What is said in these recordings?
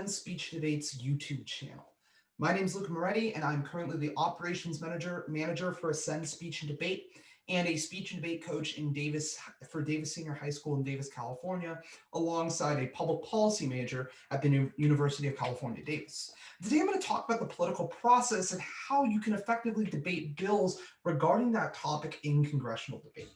Ascend Speech Debates YouTube channel. My name is Luca Moretti, and I'm currently the operations manager for Ascend Speech and Debate and a speech and debate coach in Davis Senior High School in Davis, California, alongside a public policy major at the University of California, Davis. Today, I'm going to talk about the political process and how you can effectively debate bills regarding that topic in congressional debate.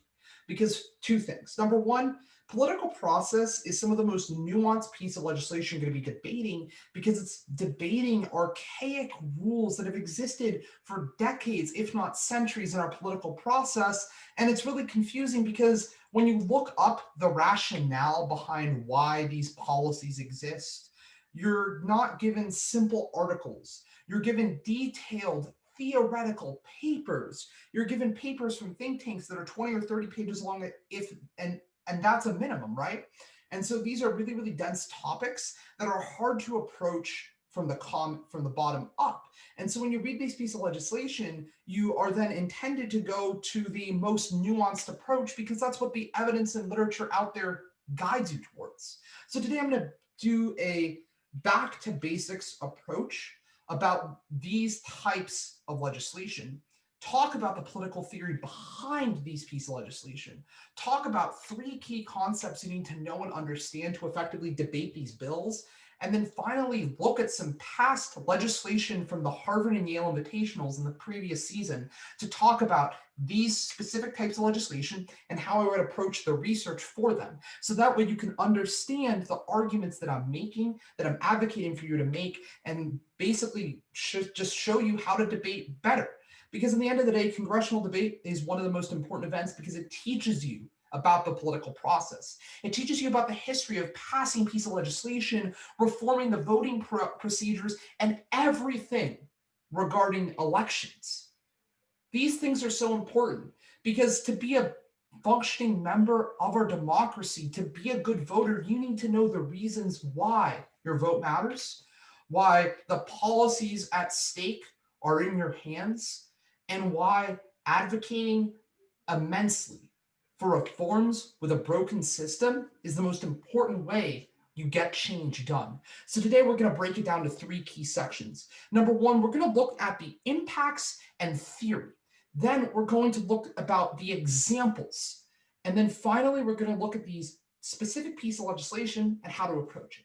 Because two things. Number one, political process is some of the most nuanced piece of legislation you're going to be debating because it's debating archaic rules that have existed for decades, if not centuries, in our political process. And it's really confusing because when you look up the rationale behind why these policies exist, you're not given simple articles. You're given detailed theoretical papers. You're given papers from think tanks that are 20 or 30 pages long, and that's a minimum, right? And so these are really, really dense topics that are hard to approach from the bottom up. And so when you read these pieces of legislation, you are then intended to go to the most nuanced approach because that's what the evidence and literature out there guides you towards. So today I'm going to do a back to basics approach about these types of legislation, talk about the political theory behind these pieces of legislation, talk about three key concepts you need to know and understand to effectively debate these bills, and then finally look at some past legislation from the Harvard and Yale Invitationals in the previous season to talk about these specific types of legislation and how I would approach the research for them. So that way you can understand the arguments that I'm making, that I'm advocating for you to make, and basically just show you how to debate better. Because in the end of the day, congressional debate is one of the most important events because it teaches you about the political process. It teaches you about the history of passing piece of legislation, reforming the voting procedures, and everything regarding elections. These things are so important because to be a functioning member of our democracy, to be a good voter, you need to know the reasons why your vote matters, why the policies at stake are in your hands, and why advocating immensely for reforms with a broken system is the most important way you get change done. So today we're going to break it down to three key sections. Number one, we're going to look at the impacts and theory. Then we're going to look about the examples. And then finally, we're going to look at these specific pieces of legislation and how to approach it.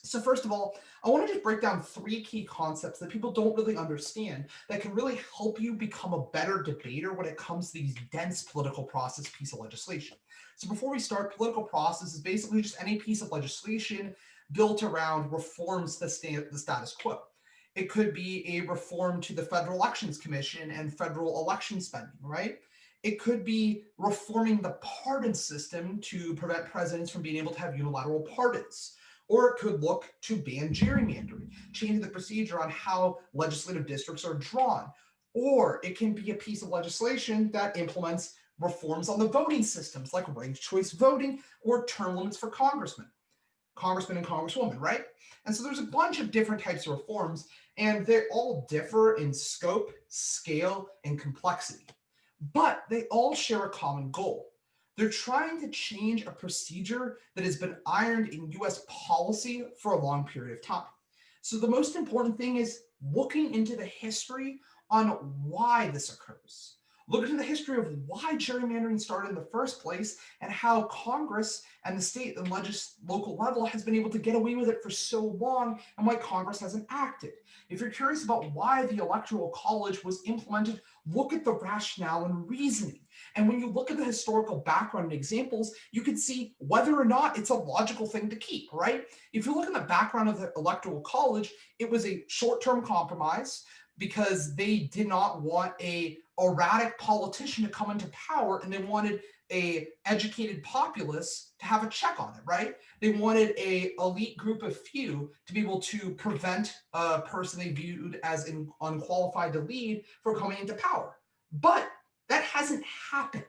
So first of all, I want to just break down three key concepts that people don't really understand that can really help you become a better debater when it comes to these dense political process piece of legislation. So before we start, political process is basically just any piece of legislation built around reforms the status quo. It could be a reform to the Federal Elections Commission and federal election spending, right? It could be reforming the pardon system to prevent presidents from being able to have unilateral pardons. Or it could look to ban gerrymandering, changing the procedure on how legislative districts are drawn. Or it can be a piece of legislation that implements reforms on the voting systems like ranked choice voting or term limits for congressmen and congresswomen, right? And so there's a bunch of different types of reforms, and they all differ in scope, scale, and complexity. But they all share a common goal. They're trying to change a procedure that has been ironed in US policy for a long period of time. So the most important thing is looking into the history on why this occurs. Look into the history of why gerrymandering started in the first place and how Congress and the state and local level has been able to get away with it for so long and why Congress hasn't acted. If you're curious about why the Electoral College was implemented, look at the rationale and reasoning. And when you look at the historical background and examples, you can see whether or not it's a logical thing to keep, right? If you look at the background of the Electoral College, it was a short-term compromise because they did not want a erratic politician to come into power, and they wanted a educated populace to have a check on it, right? They wanted a elite group of few to be able to prevent a person they viewed as unqualified to lead from coming into power. But that hasn't happened.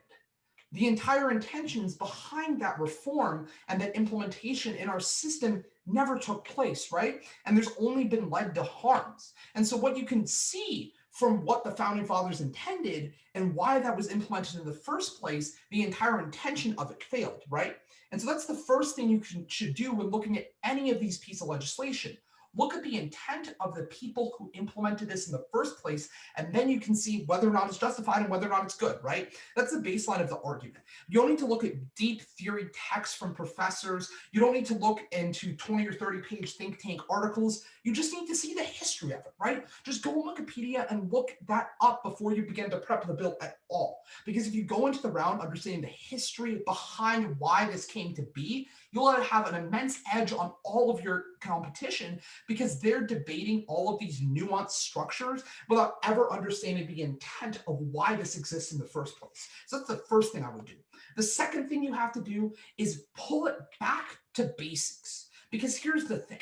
The entire intentions behind that reform and that implementation in our system never took place, right? And there's only been led to harms. And so what you can see from what the founding fathers intended and why that was implemented in the first place, the entire intention of it failed, right? And so that's the first thing you should do when looking at any of these pieces of legislation. Look at the intent of the people who implemented this in the first place, and then you can see whether or not it's justified and whether or not it's good, right? That's the baseline of the argument. You don't need to look at deep theory texts from professors. You don't need to look into 20 or 30-page think tank articles. You just need to see the history of it, right? Just go on Wikipedia and look that up before you begin to prep the bill at all. Because if you go into the round understanding the history behind why this came to be, you'll have an immense edge on all of your competition because they're debating all of these nuanced structures without ever understanding the intent of why this exists in the first place. So that's the first thing I would do. The second thing you have to do is pull it back to basics. Because here's the thing.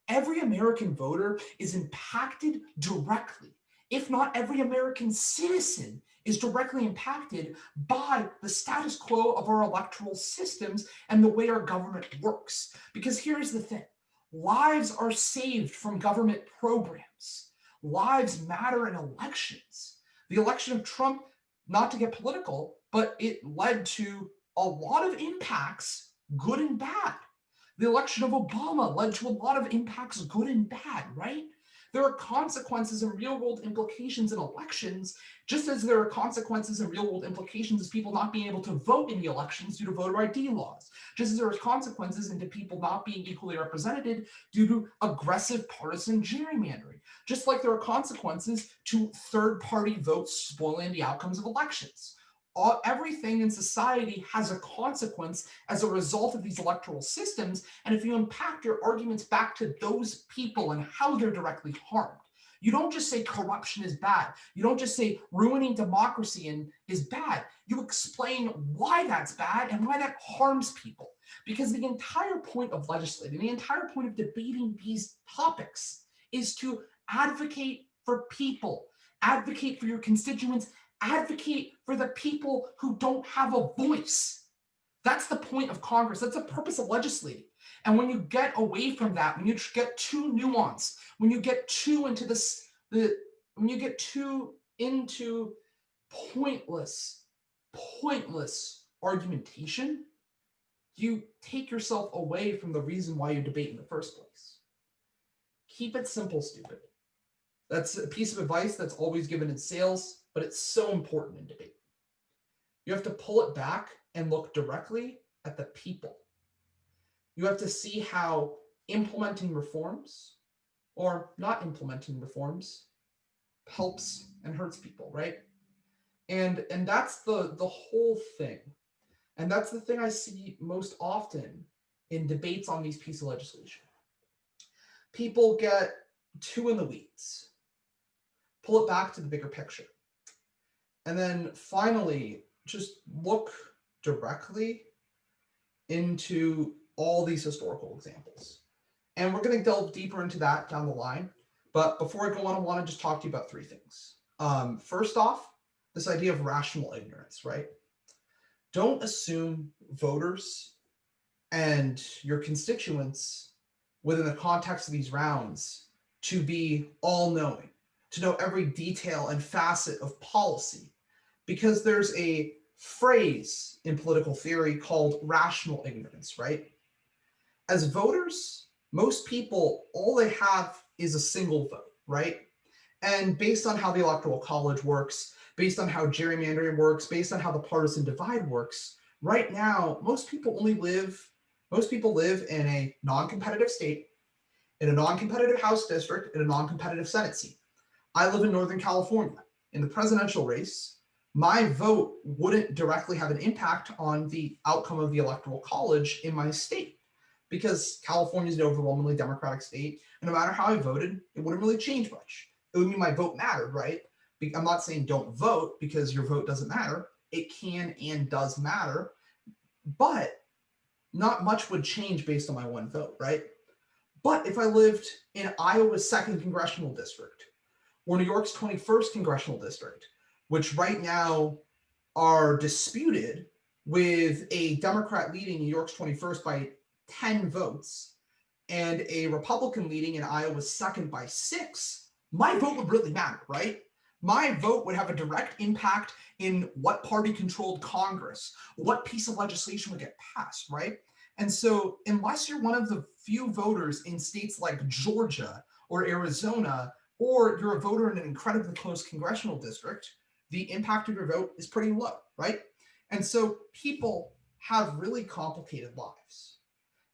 Every American voter is impacted directly. If not every American citizen is directly impacted by the status quo of our electoral systems and the way our government works. Because here's the thing. Lives are saved from government programs. Lives matter in elections. The election of Trump, not to get political, but it led to a lot of impacts, good and bad. The election of Obama led to a lot of impacts, good and bad, right? There are consequences and real-world implications in elections, just as there are consequences and real-world implications of people not being able to vote in the elections due to voter ID laws, just as there are consequences into people not being equally represented due to aggressive partisan gerrymandering, just like there are consequences to third-party votes spoiling the outcomes of elections. Everything in society has a consequence as a result of these electoral systems, and if you impact your arguments back to those people and how they're directly harmed, you don't just say corruption is bad. You don't just say ruining democracy is bad. You explain why that's bad and why that harms people. Because the entire point of legislating, the entire point of debating these topics is to advocate for people, advocate for your constituents, advocate for the people who don't have a voice. That's the point of Congress. That's the purpose of legislating. And when you get away from that, when you get too nuanced, when you get too into pointless argumentation, you take yourself away from the reason why you debate in the first place. Keep it simple, stupid. That's a piece of advice that's always given in sales, but it's so important in debate. You have to pull it back and look directly at the people. You have to see how implementing reforms or not implementing reforms helps and hurts people, right? And that's the whole thing. And that's the thing I see most often in debates on these pieces of legislation. People get too in the weeds. Pull it back to the bigger picture. And then finally, just look directly into all these historical examples. And we're going to delve deeper into that down the line. But before I go on, I want to just talk to you about three things. First off, this idea of rational ignorance, right? Don't assume voters and your constituents within the context of these rounds to be all-knowing, to know every detail and facet of policy, because there's a phrase in political theory called rational ignorance, right? As voters, most people, all they have is a single vote, right? And based on how the Electoral College works, based on how gerrymandering works, based on how the partisan divide works, right now, most people live in a non-competitive state, in a non-competitive House district, in a non-competitive Senate seat. I live in Northern California. In the presidential race, my vote wouldn't directly have an impact on the outcome of the Electoral College in my state, because California is an overwhelmingly Democratic state, and no matter how I voted, it wouldn't really change much. It would mean my vote mattered, right? I'm not saying don't vote because your vote doesn't matter. It can and does matter, but not much would change based on my one vote, right? But if I lived in Iowa's 2nd Congressional District or New York's 21st Congressional District, which right now are disputed with a Democrat leading New York's 21st by 10 votes and a Republican leading in Iowa's 2nd by 6, my vote would really matter, right? My vote would have a direct impact in what party controlled Congress, what piece of legislation would get passed, right? And so unless you're one of the few voters in states like Georgia or Arizona, or you're a voter in an incredibly close congressional district, the impact of your vote is pretty low, right? And so people have really complicated lives.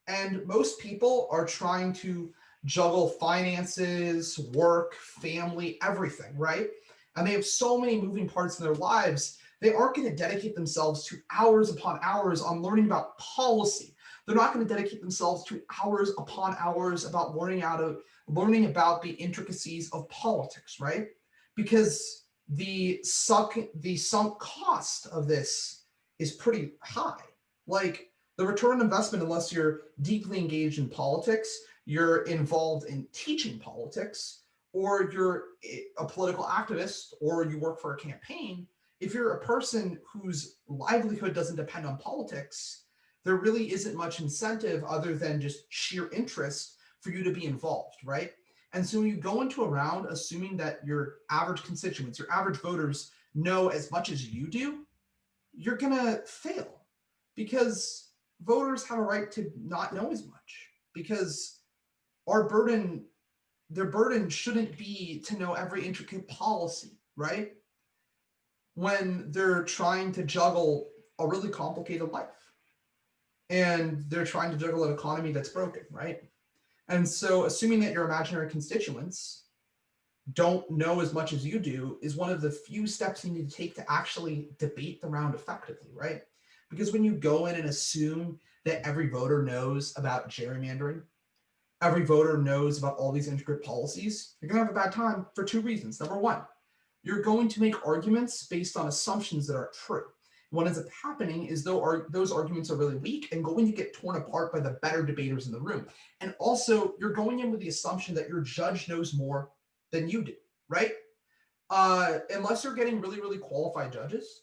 And most people are trying to juggle finances, work, family, everything, right? And they have so many moving parts in their lives, they aren't going to dedicate themselves to hours upon hours on learning about policy. They're not going to dedicate themselves to hours upon hours about learning about the intricacies of politics, right? Because the sunk cost of this is pretty high. Like the return on investment, unless you're deeply engaged in politics, you're involved in teaching politics, or you're a political activist, or you work for a campaign. If you're a person whose livelihood doesn't depend on politics, there really isn't much incentive other than just sheer interest for you to be involved, right? And so when you go into a round assuming that your average constituents, your average voters know as much as you do, you're going to fail because voters have a right to not know as much, because our burden their burden shouldn't be to know every intricate policy, right? When they're trying to juggle a really complicated life and they're trying to juggle an economy that's broken, right? And so assuming that your imaginary constituents don't know as much as you do is one of the few steps you need to take to actually debate the round effectively, right? Because when you go in and assume that every voter knows about gerrymandering, every voter knows about all these intricate policies, you're going to have a bad time for two reasons. Number one, you're going to make arguments based on assumptions that aren't true. What ends up happening is those arguments are really weak and going to get torn apart by the better debaters in the room. And also, you're going in with the assumption that your judge knows more than you do, right? Unless you're getting really, really qualified judges,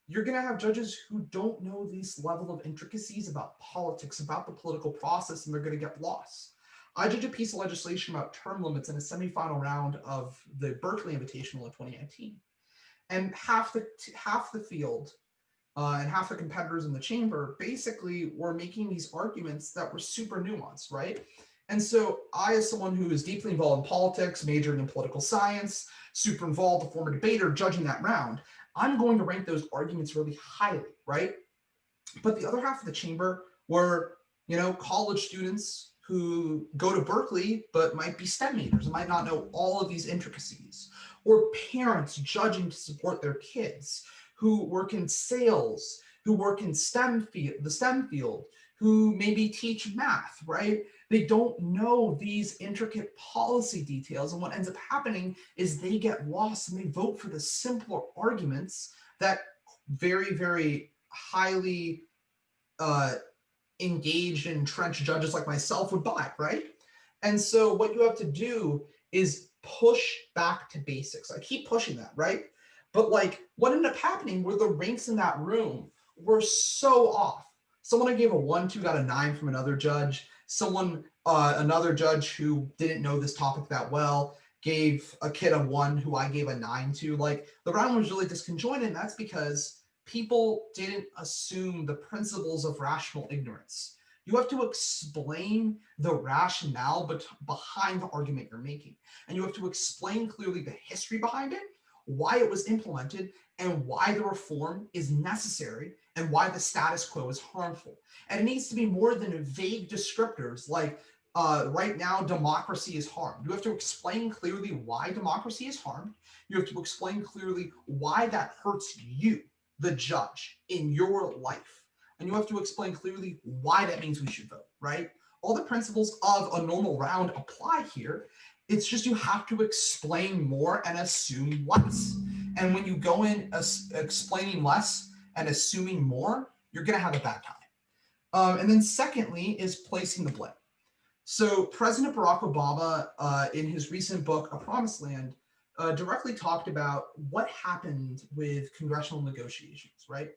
you're going to have judges who don't know this level of intricacies about politics, about the political process, and they're going to get lost. I judged a piece of legislation about term limits in a semifinal round of the Berkeley Invitational in 2019, and half the field and half the competitors in the chamber basically were making these arguments that were super nuanced, right? And so I, as someone who is deeply involved in politics, majoring in political science, super involved, a former debater, judging that round, I'm going to rank those arguments really highly, right? But the other half of the chamber were, college students who go to Berkeley but might be STEM majors and might not know all of these intricacies, or parents judging to support their kids who work in sales, who work in the STEM field, who maybe teach math, right? They don't know these intricate policy details. And what ends up happening is they get lost and they vote for the simpler arguments that very, very highly engaged and entrenched judges like myself would buy, right? And so what you have to do is push back to basics. I keep pushing that, right? But like what ended up happening were the ranks in that room were so off. Someone I gave a 1-2 got a 9 from another judge. Another judge who didn't know this topic that well gave a kid a 1 who I gave a 9 to. Like the round was really disconjointed, and that's because people didn't assume the principles of rational ignorance. You have to explain the rationale behind the argument you're making. And you have to explain clearly the history behind it, why it was implemented, and why the reform is necessary, and why the status quo is harmful. And it needs to be more than vague descriptors like right now democracy is harmed. You have to explain clearly why democracy is harmed. You have to explain clearly why that hurts you, the judge, in your life. And you have to explain clearly why that means we should vote, right? All the principles of a normal round apply here. It's just you have to explain more and assume less. And when you go in explaining less and assuming more, you're going to have a bad time. And then secondly is placing the blame. So President Barack Obama, in his recent book, A Promised Land, directly talked about what happened with congressional negotiations, right?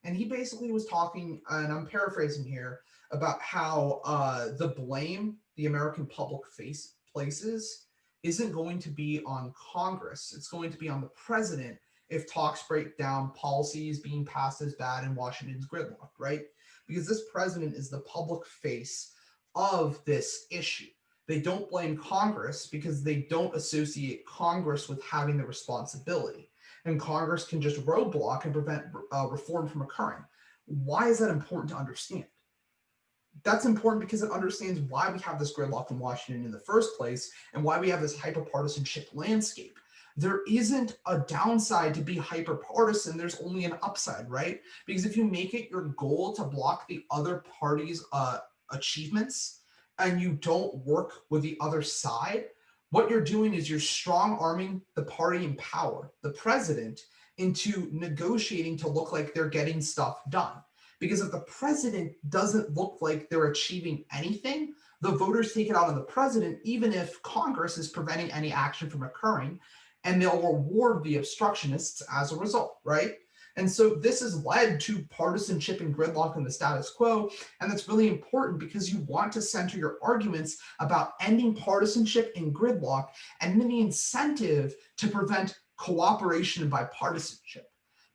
And he basically was talking, and I'm paraphrasing here, about how the blame the American public places isn't going to be on Congress. It's going to be on the president if talks break down, policies being passed as bad, and Washington's gridlocked, right? because this president is the public face of this issue. They don't blame Congress because they don't associate Congress with having the responsibility. And Congress can just roadblock and prevent reform from occurring. Why is that important to understand? That's important because it understands why we have this gridlock in Washington in the first place and why we have this hyperpartisanship landscape. There isn't a downside to be hyperpartisan. There's only an upside, right? Because if you make it your goal to block the other party's achievements and you don't work with the other side, what you're doing is you're strong arming the party in power, the president, into negotiating to look like they're getting stuff done. Because if the president doesn't look like they're achieving anything, the voters take it out on the president, even if Congress is preventing any action from occurring, and they'll reward the obstructionists as a result, right? And so this has led to partisanship and gridlock in the status quo. And that's really important because you want to center your arguments about ending partisanship and gridlock and then the incentive to prevent cooperation and bipartisanship.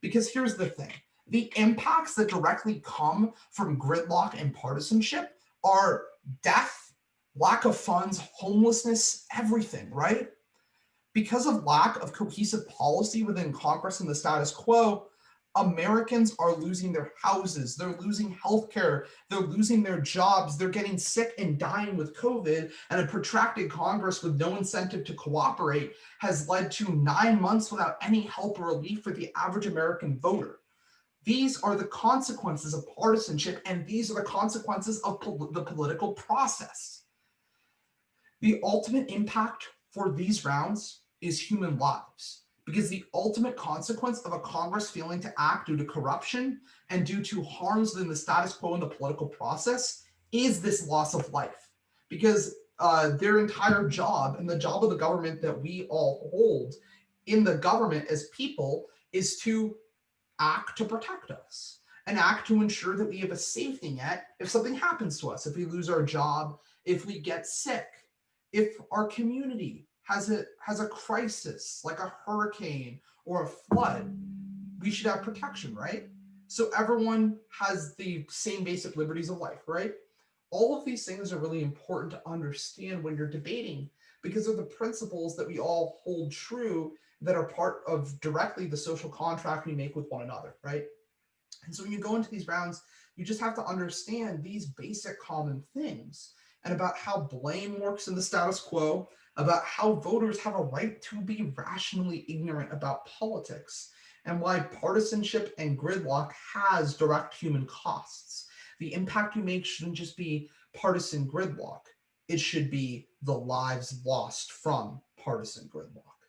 Because here's the thing. The impacts that directly come from gridlock and partisanship are death, lack of funds, homelessness, everything, right? Because of lack of cohesive policy within Congress and the status quo, Americans are losing their houses, they're losing healthcare, they're losing their jobs, they're getting sick and dying with COVID, and a protracted Congress with no incentive to cooperate has led to 9 months without any help or relief for the average American voter. These are the consequences of partisanship, and these are the consequences of the political process. The ultimate impact for these rounds is human lives, because the ultimate consequence of a Congress failing to act due to corruption and due to harms within the status quo in the political process is this loss of life. Because their entire job and the job of the government that we all hold in the government as people is to act to protect us and act to ensure that we have a safety net if something happens to us, if we lose our job, if we get sick, if our community has a crisis like a hurricane or a flood, we should have protection, right? So everyone has the same basic liberties of life, right? All of these things are really important to understand when you're debating, because they're the principles that we all hold true that are part of directly the social contract we make with one another, right? And so when you go into these rounds, you just have to understand these basic common things and about how blame works in the status quo, about how voters have a right to be rationally ignorant about politics, and why partisanship and gridlock has direct human costs. The impact you make shouldn't just be partisan gridlock. It should be the lives lost from partisan gridlock.